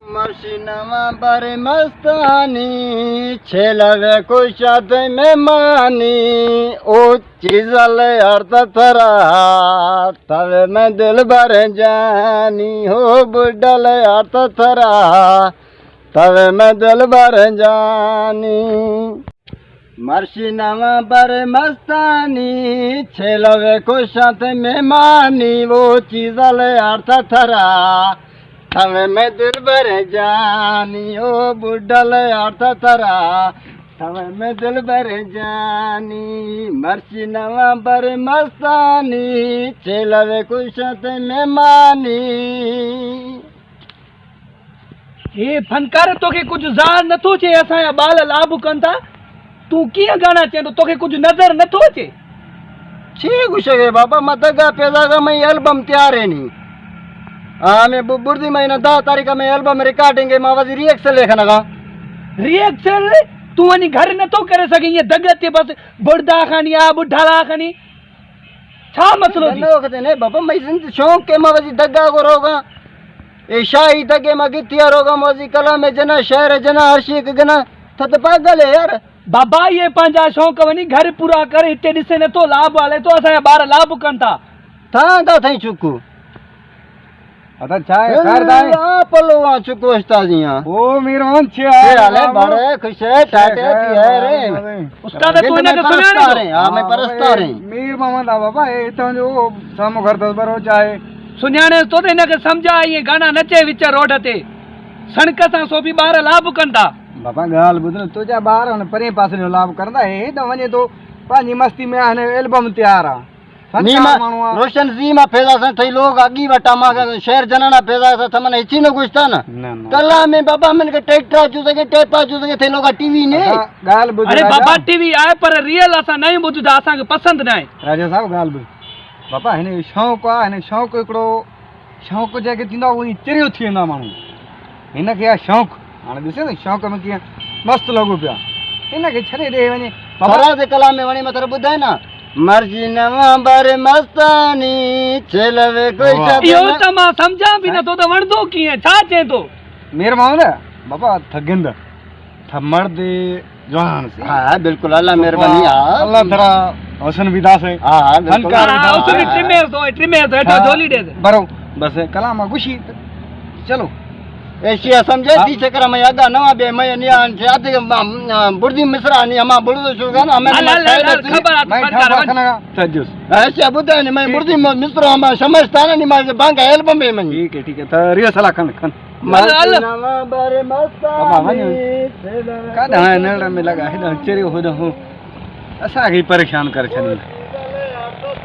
मशीनमा बारे मस्तानी छेलवे कुशात में मानी ओ चीजल अर्थ थरा तवे में दिल भर जानी हो बुढ़ल अर्थ थरा तवे में दिल भर जानी मशीनमा बारे मस्तानी छेलवे कुशात में मानी वो चीजल अर्थ थरा हमें मैं दिल भर जानी ओ बुढ़ल अर्थ थरा हमें मैं दिल भर जानी मर्सी नवा बर मस्तानी चेलवे कुशत में मानी। हे फनकार तोखे कुछ ज़ार नथो अचे असांजा ॿार लाभ कनि था तूं कीअं गाना चए थो तोखे कुछ नज़र नथो अचे छी कुछ बाबा मत पैदा का मैं एल्बम तैयार है नहीं हाँ मैं बुर्दी महीना 10 तारीख में एल्बम रिकॉर्डिंग है मां वजी रिएक्शन लिखना का रिएक्शन तू वनी घर न तो करे सके ये दग ते बस बुढ़ा खानी आ बुढ़ाला खानी छा मसलो थी नो कहते ने बाबा मैं जिंद शौक के मां वजी दगा को रोगा ए शाही दगे मा गितिया रोगा मौजी कला में जना शहर जना अर्शिक गना थत पागल है यार बाबा ये पंजा शौक वनी घर पूरा करे इते दिसे न तो लाभ वाले तो असा बार लाभ कन था थई चुकू आता चाय कर दाए पलो आ चुको उस्ताद जिया ओ मेरे मन छे आले बड़े खुश है टाटे की है रे उस्ताद तू ने सुना रे हां मैं परस्ता रे मीर मामा दा बाबा ए तो जो सामो घर 10 बरो चाहे सुन्याने तो ने के समझा ये गाना नचे विच रोड ते सणक सा सो भी बार लाभ कन था बाबा गाल बुधन तुजा बार ने परे पास ने लाभ करदा है तो वने तो पानी मस्ती में आने एल्बम तैयार आ नीमा रोशन सीमा पैदा से थई लोग आगी वटा मा शहर जनना पैदा से थमने इची न गुस्ता ना कला में बाबा मन के ट्रैक्टर चू सके टेपा चू सके थे लोग टीवी ने गाल बुध अरे बाबा टीवी आए पर रियल असा नहीं बुझदा असा के पसंद ना है राजा साहब गाल बुध बाबा हने शौक आ हने शौक एकड़ो शौक जके तिंदा वही चरियो थींदा मानु हिन के शौक हाने दिसे न शौक में के मस्त लगो पिया हिन के छरे दे वने बाबा दे कला में वणी मतर बुधाय ना मर्जी नवा बर मस्तानी चलवे कोई शब्द यो त मां समझा भी न तो वणदो की है छा चे तो मेरे मां ने बाबा थगिंद थमड़ दे जवान से हां बिल्कुल अल्लाह मेहरबानी अल्लाह तेरा हसन विदास है हां फनकार उसने ट्रिमेर दो एटा डोली दे बरो बस कलामा खुशी चलो एशिया समझे दी चक्र में आगा नवा बे मैं नियान से आते बुर्दी मिश्रा नि हमा बुर्दो शुगा ना हमें खबर आ फनकार सजस ऐसे बुदा ने मैं बुर्दी मिश्रा हम समझता नहीं मैं बांगा एल्बम में मन ठीक है तो रिहर्सल खन नवा बर मस्तानी का नड़ में लगा है चरे हो असा ही परेशान कर छनी